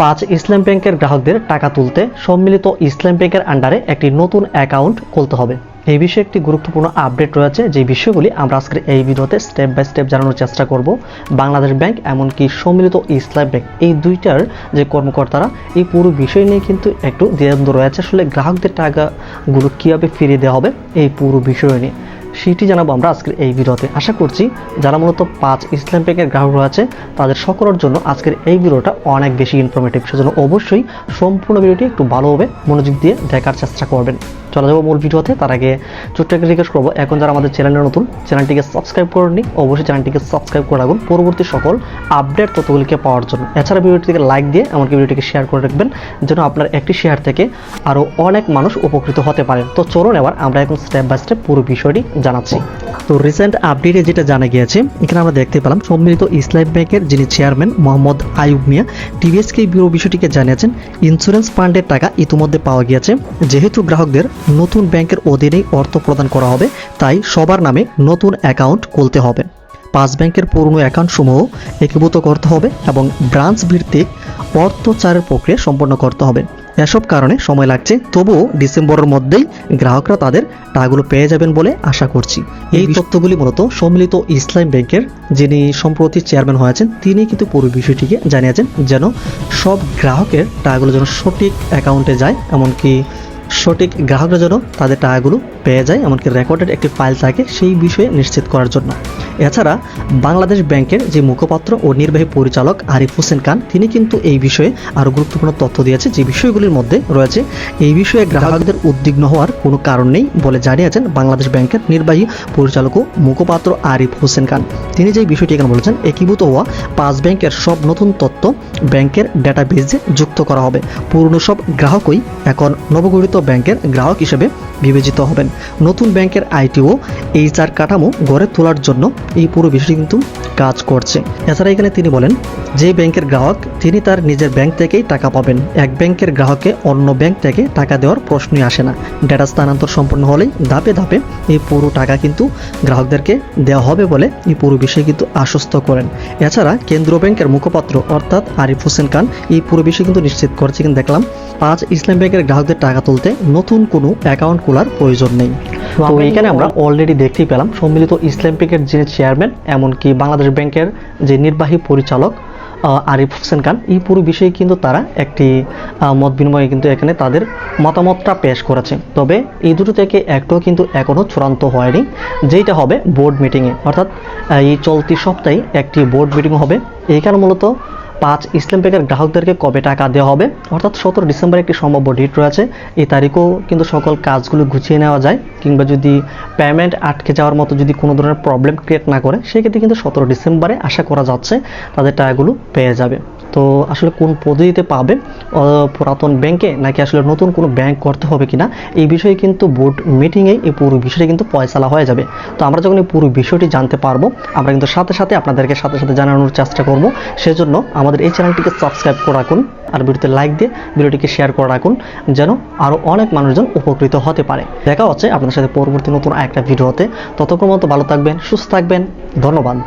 5 ইসলাম ব্যাংকের গ্রাহকদের টাকা তুলতে সম্মিলিত ইসলাম ব্যাংকের আন্ডারে একটি নতুন অ্যাকাউন্ট খুলতে হবে। এই বিষয়ে একটি গুরুত্বপূর্ণ আপডেট রয়েছে, যে বিষয়গুলি আমরা আজকের এই ভিডিওতে স্টেপ বাই স্টেপ জানানোর চেষ্টা করব। বাংলাদেশ ব্যাংক এমনকি সম্মিলিত ইসলাম ব্যাংক এই দুইটার যে কর্মকর্তারা এই পুরো বিষয় নিয়ে কিন্তু একটু দ্বিধাদ্বন্দ্ব রয়েছে। আসলে গ্রাহকদের টাকাগুলো কীভাবে ফিরিয়ে দেওয়া হবে এই পুরো বিষয় নিয়ে সেটি জানাবো আমরা আজকের এই ভিডিওতে। আশা করছি যারা মূলত 5 ইসলাম ব্যাংকের গ্রাহক রয়েছে তাদের সকলের জন্য আজকের এই ভিডিওটা অনেক বেশি ইনফরমেটিভ। সেজন্য অবশ্যই সম্পূর্ণ ভিডিওটি একটু ভালোভাবে মনোযোগ দিয়ে দেখার চেষ্টা করবেন। চলে যাবো মূল ভিডিওতে। তার আগে ছোট্ট একটা রিকোয়েস্ট করবো, এখন যারা আমাদের চ্যানেলে নতুন, চ্যানেলটিকে সাবস্ক্রাইব করেননি, অবশ্যই চ্যানেলটিকে সাবস্ক্রাইব করে রাখুন পরবর্তী সকল আপডেট তথ্যগুলিকে পাওয়ার জন্য। এছাড়া ভিডিওটিকে লাইক দিয়ে এমনকি ভিডিওটিকে শেয়ার করে রাখবেন, যেন আপনার একটি শেয়ার থেকে আরও অনেক মানুষ উপকৃত হতে পারে। তো চলুন এবার আমরা এখন স্টেপ বাই স্টেপ পুরো বিষয়টি জানাচ্ছি। তো রিসেন্ট আপডেটে যেটা জানা গিয়েছে, এখানে আমরা দেখতে পেলাম সম্মিলিত ইসলাম ব্যাংকের যিনি চেয়ারম্যান মোহাম্মদ আইয়ুব মিয়া টিভিএসকে পুরো বিষয়টিকে জানিয়েছেন ইন্স্যুরেন্স ফান্ডের টাকা ইতিমধ্যে পাওয়া গিয়েছে। যেহেতু গ্রাহকদের নতুন ব্যাংকের অধীনেই অর্থ প্রদান করা হবে, তাই সবার নামে নতুন অ্যাকাউন্ট খুলতে হবে। 5 ব্যাংকের পুরনো অ্যাকাউন্ট সমূহ একীভূত করতে হবে এবং ব্রাঞ্চ ভিত্তিক অর্থচারের প্রক্রিয়া সম্পন্ন করতে হবে। এসব কারণে সময় লাগছে, তবুও ডিসেম্বরের মধ্যেই গ্রাহকরা তাদের টাকাগুলো পেয়ে যাবেন বলে আশা করছি। এই তথ্যগুলি মূলত সম্মিলিত ইসলাম ব্যাংকের যিনি সম্প্রতি চেয়ারম্যান হয়েছেন তিনি কিন্তু পুরো বিষয়টিকে জানিয়েছেন, যেন সব গ্রাহকের টাকাগুলো যেন সঠিক অ্যাকাউন্টে যায়, এমনকি সঠিক গ্রাহকরা যেন তাদের টাকাগুলো পেয়ে যায়, এমনকি রেকর্ডেড একটি ফাইল থাকে সেই বিষয়ে নিশ্চিত করার জন্য। এছাড়া বাংলাদেশ ব্যাংকের যে মুখপাত্র ও নির্বাহী পরিচালক আরিফ হোসেন খান তিনি কিন্তু এই বিষয়ে আরও গুরুত্বপূর্ণ তথ্য দিয়েছে, যে বিষয়গুলির মধ্যে রয়েছে এই বিষয়ে গ্রাহকদের উদ্বিগ্ন হওয়ার কোনো কারণ নেই বলে জানিয়েছেন বাংলাদেশ ব্যাংকের নির্বাহী পরিচালক ও মুখপাত্র আরিফ হোসেন খান। তিনি যে বিষয়টি এখানে বলেছেন, একীভূত হওয়া 5 ব্যাংকের সব নতুন তথ্য ব্যাংকের ডেটাবেজে যুক্ত করা হবে। পুরনো সব গ্রাহকই এখন নবগঠিত ব্যাংকের গ্রাহক হিসেবে বিবেচিত হবেন। নতুন ব্যাংকের আইটি ও এইচআর কাঠামো গড়ে তোলার জন্য এই পুরো বিষয়টি কিন্তু কাজ করছে। এছাড়া এখানে তিনি বলেন, যে ব্যাংকের গ্রাহক তিনি তার নিজের ব্যাংক থেকেই টাকা পাবেন। এক ব্যাংকের গ্রাহককে অন্য ব্যাংক থেকে টাকা দেওয়ার প্রশ্নই আসে না। ডেটা স্থানান্তর সম্পন্ন হলেই ধাপে ধাপে এই পুরো টাকা কিন্তু গ্রাহকদেরকে দেওয়া হবে বলে এই পুরো বিষয়ে কিন্তু আশ্বস্ত করেন। এছাড়া কেন্দ্রীয় ব্যাংকের মুখপাত্র অর্থাৎ আরিফ হোসেন খান এই পুরো বিষয় কিন্তু নিশ্চিত করছে। কিন্তু দেখলাম 5 ইসলাম ব্যাংকের গ্রাহকদের টাকা তুলতে নতুন কোনো অ্যাকাউন্ট খোলার প্রয়োজন নেই। তো এখানে আমরা অলরেডি দেখতেই পেলাম সম্মিলিত ইসলাম ব্যাংকের যিনি চেয়ারম্যান এমনকি বাংলাদেশ ব্যাংকের যে নির্বাহী পরিচালক আরিফ হোসেন খান এই পুরো বিষয়ে কিন্তু তারা একটি মত বিনিময়ে কিন্তু এখানে তাদের মতামতটা পেশ করেছে। তবে এই দুটো থেকে একটাও কিন্তু এখনও চূড়ান্ত হয়নি, যেটা হবে বোর্ড মিটিংয়ে, অর্থাৎ এই চলতি সপ্তাহে একটি বোর্ড মিটিং হবে। এইখানে মূলত 5 ইসলাম ব্যাংকের গ্রাহকদেরকে কবে টাকা দেওয়া হবে, অর্থাৎ 17 ডিসেম্বর একটি সম্ভাব্য ডেট রয়েছে। এই তারিখেও কিন্তু সকল কাজগুলো গুছিয়ে নেওয়া যায়, কিংবা যদি পেমেন্ট আটকে যাওয়ার মতো যদি কোনো ধরনের প্রবলেম ক্রিয়েট না করে সেক্ষেত্রে কিন্তু 17 ডিসেম্বরে আশা করা যাচ্ছে তাদের টাকাগুলো পেয়ে যাবে। তো আসলে কোন পদ্ধতিতে পাবে, পুরাতন ব্যাংকে নাকি আসলে নতুন কোনো ব্যাংক করতে হবে কিনা, এই বিষয়ে কিন্তু বোর্ড মিটিংয়ে এই পুরো বিষয়টি কিন্তু ফয়সালা হয়ে যাবে। তো আমরা যখন এই পুরো বিষয়টি জানতে পারবো আমরা কিন্তু সাথে সাথে আপনাদেরকে সাথে সাথে জানানোর চেষ্টা করব। সেজন্য আমাদের এই চ্যানেলটিকে সাবস্ক্রাইব করে রাখুন আর ভিডিওতে লাইক দিয়ে ভিডিওটিকে শেয়ার করে রাখুন, যেন আরও অনেক মানুষজন উপকৃত হতে পারে। দেখা হচ্ছে আপনাদের সাথে পরবর্তী নতুন একটা ভিডিওতে। ততক্ষণ মতো ভালো থাকবেন, সুস্থ থাকবেন, ধন্যবাদ।